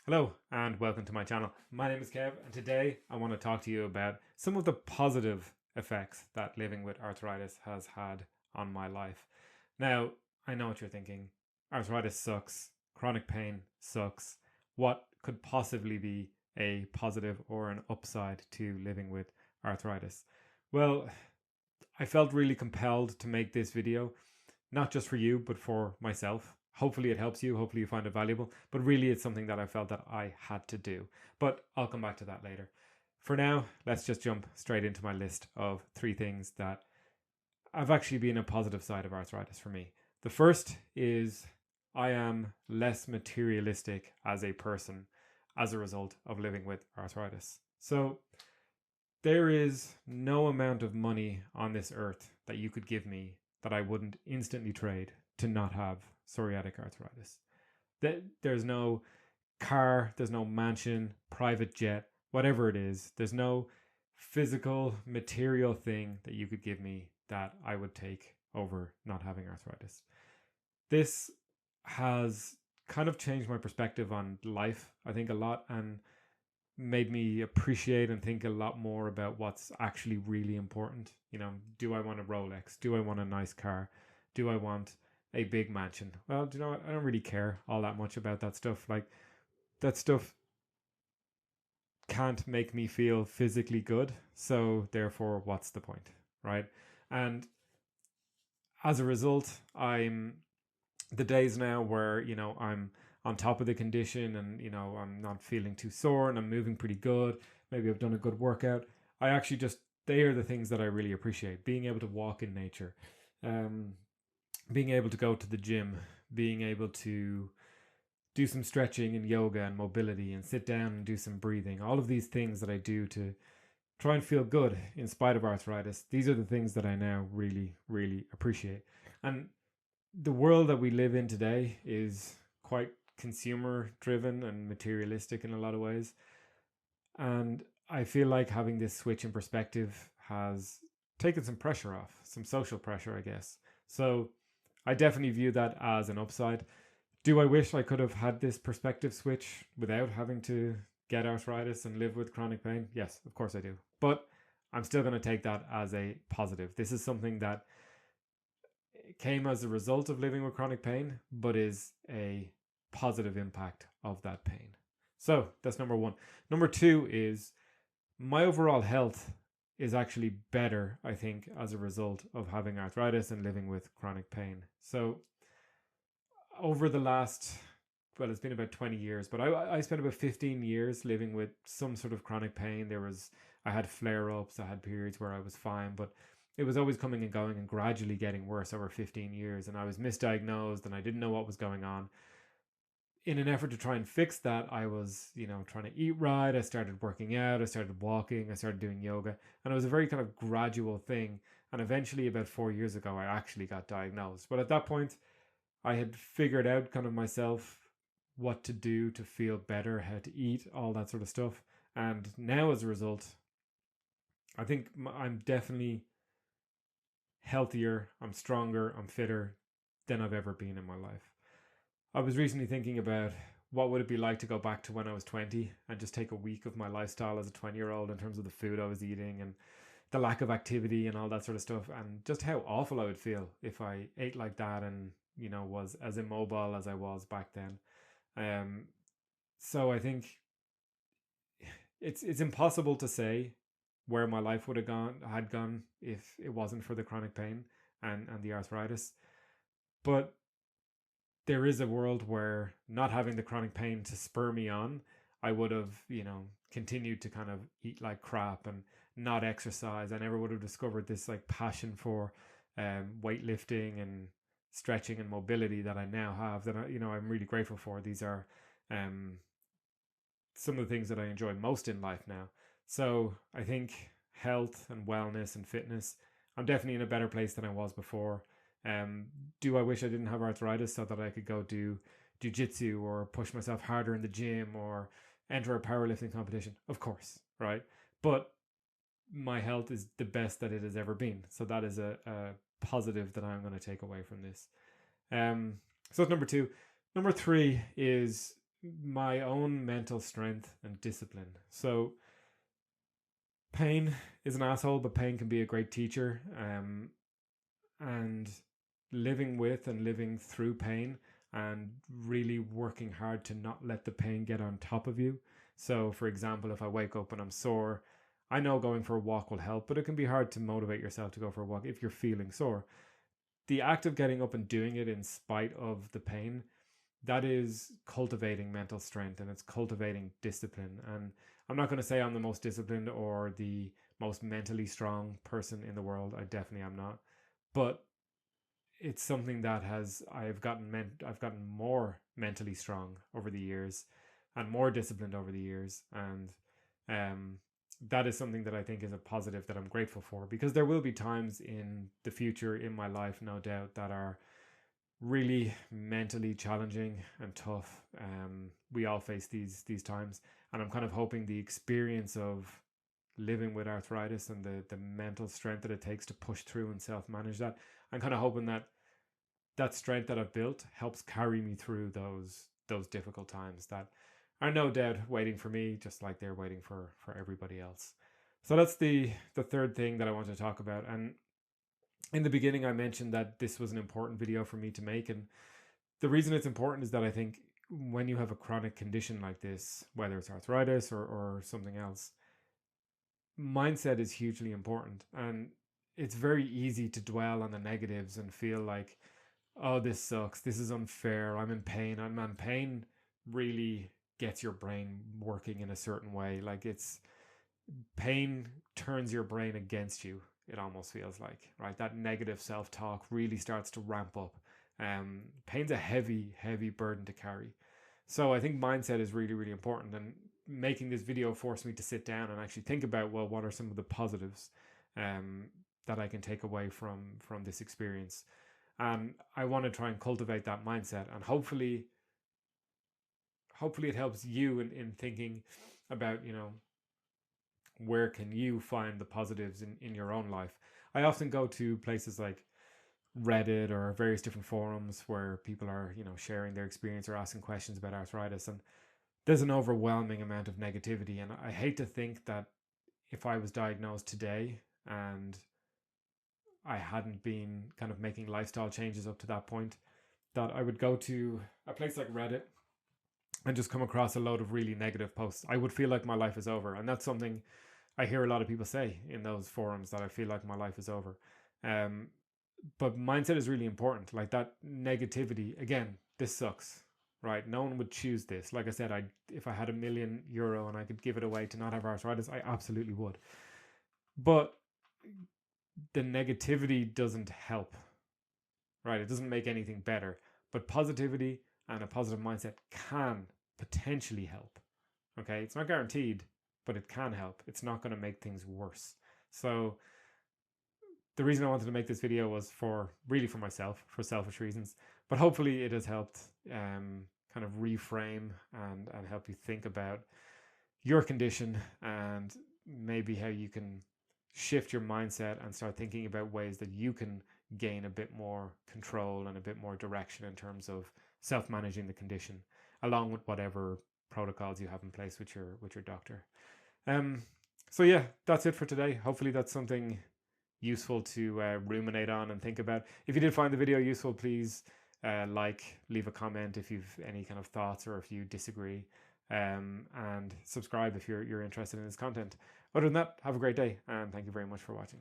Hello and welcome to my channel. My name is Kev, and today I want to talk to you about some of the positive effects that living with arthritis has had on my life. Now, I know what you're thinking. Arthritis sucks. Chronic pain sucks. What could possibly be a positive or an upside to living with arthritis? Well, I felt really compelled to make this video, not just for you, but for myself. Hopefully it helps you. Hopefully you find it valuable. But really, it's something that I felt that I had to do. But I'll come back to that later. For now, let's just jump straight into my list of three things that have actually been a positive side of arthritis for me. The first is I am less materialistic as a person as a result of living with arthritis. So there is no amount of money on this earth that you could give me that I wouldn't instantly trade to not have psoriatic arthritis. There's no car, there's no mansion, private jet, whatever it is. There's no physical, material thing that you could give me that I would take over not having arthritis. This has kind of changed my perspective on life, I think, a lot, and made me appreciate and think a lot more about what's actually really important. Do I want a Rolex? Do I want a nice car? Do I want a big mansion? Well, do you know what? I don't really care all that much about that stuff. Like, that stuff can't make me feel physically good. So, therefore, what's the point? Right. And as a result, I'm the days now where, I'm on top of the condition and, I'm not feeling too sore and I'm moving pretty good. Maybe I've done a good workout. I actually just, they are the things that I really appreciate. Being able to walk in nature, um, being able to go to the gym, being able to do some stretching and yoga and mobility and sit down and do some breathing. All of these things that I do to try and feel good in spite of arthritis. These are the things that I now really, really appreciate. And the world that we live in today is quite consumer driven and materialistic in a lot of ways. And I feel like having this switch in perspective has taken some pressure off, some social pressure, I guess. So I definitely view that as an upside. Do I wish I could have had this perspective switch without having to get arthritis and live with chronic pain? Yes, of course I do. But I'm still going to take that as a positive. This is something that came as a result of living with chronic pain, but is a positive impact of that pain. So that's number one. Number two is my overall health is actually better, I think, as a result of having arthritis and living with chronic pain. So over the last, well, it's been about 20 years, but I spent about 15 years living with some sort of chronic pain. I had flare ups, I had periods where I was fine, but it was always coming and going and gradually getting worse over 15 years. And I was misdiagnosed and I didn't know what was going on. In an effort to try and fix that, I was, trying to eat right. I started working out, I started walking, I started doing yoga. And it was a very kind of gradual thing. And eventually, about 4 years ago, I actually got diagnosed. But at that point, I had figured out kind of myself what to do to feel better, how to eat, all that sort of stuff. And now, as a result, I think I'm definitely healthier, I'm stronger, I'm fitter than I've ever been in my life. I was recently thinking about what would it be like to go back to when I was 20 and just take a week of my lifestyle as a 20-year-old in terms of the food I was eating and the lack of activity and all that sort of stuff, and just how awful I would feel if I ate like that and, was as immobile as I was back then. Um, so I think it's impossible to say where my life would have gone if it wasn't for the chronic pain and the arthritis. But there is a world where not having the chronic pain to spur me on, I would have, continued to kind of eat like crap and not exercise. I never would have discovered this like passion for weightlifting and stretching and mobility that I now have. That I'm really grateful for. These are um, some of the things that I enjoy most in life now. So I think health and wellness and fitness, I'm definitely in a better place than I was before. Um, do I wish I didn't have arthritis so that I could go do jujitsu or push myself harder in the gym or enter a powerlifting competition? Of course, right? But my health is the best that it has ever been. So that is a positive that I'm going to take away from this. So that's number two. Number three is my own mental strength and discipline. So pain is an asshole, but pain can be a great teacher. And living with and living through pain and really working hard to not let the pain get on top of you. So, for example, if I wake up and I'm sore, I know going for a walk will help, but it can be hard to motivate yourself to go for a walk if you're feeling sore. The act of getting up and doing it in spite of the pain, that is cultivating mental strength and it's cultivating discipline. And I'm not going to say I'm the most disciplined or the most mentally strong person in the world. I definitely am not. But it's something that I've gotten more mentally strong over the years and more disciplined over the years. And that is something that I think is a positive that I'm grateful for, because there will be times in the future in my life, no doubt, that are really mentally challenging and tough. We all face these times, and I'm kind of hoping the experience of living with arthritis and the mental strength that it takes to push through and self-manage that, I'm kind of hoping that that strength that I've built helps carry me through those difficult times that are no doubt waiting for me, just like they're waiting for everybody else. So that's the third thing that I want to talk about. And in the beginning, I mentioned that this was an important video for me to make. And the reason it's important is that I think when you have a chronic condition like this, whether it's arthritis or something else, mindset is hugely important. And it's very easy to dwell on the negatives and feel like, oh, this sucks, this is unfair, I'm in pain. And pain really gets your brain working in a certain way. Like, it's pain turns your brain against you, it almost feels like, right? That negative self-talk really starts to ramp up. Pain's a heavy burden to carry. So I think mindset is really, really important. And making this video forced me to sit down and actually think about, well, what are some of the positives that I can take away from this experience. And I want to try and cultivate that mindset, and hopefully it helps you in thinking about, where can you find the positives in your own life. I often go to places like Reddit or various different forums where people are, sharing their experience or asking questions about arthritis, and there's an overwhelming amount of negativity. And I hate to think that if I was diagnosed today and I hadn't been kind of making lifestyle changes up to that point, that I would go to a place like Reddit and just come across a load of really negative posts. I would feel like my life is over. And that's something I hear a lot of people say in those forums, that I feel like my life is over. But mindset is really important. Like, that negativity, again, this sucks, right? No one would choose this. Like I said, if I had €1,000,000 and I could give it away to not have arthritis, I absolutely would. But the negativity doesn't help, right? It doesn't make anything better. But positivity and a positive mindset can potentially help. Okay, it's not guaranteed, but it can help. It's not going to make things worse. So the reason I wanted to make this video was for myself, for selfish reasons. But hopefully it has helped kind of reframe and help you think about your condition, and maybe how you can shift your mindset and start thinking about ways that you can gain a bit more control and a bit more direction in terms of self-managing the condition, along with whatever protocols you have in place with your doctor. So yeah, that's it for today. Hopefully that's something useful to ruminate on and think about. If you did find the video useful, please leave a comment if you've any kind of thoughts or if you disagree, and subscribe if you're interested in this content. Other than that, have a great day, and thank you very much for watching.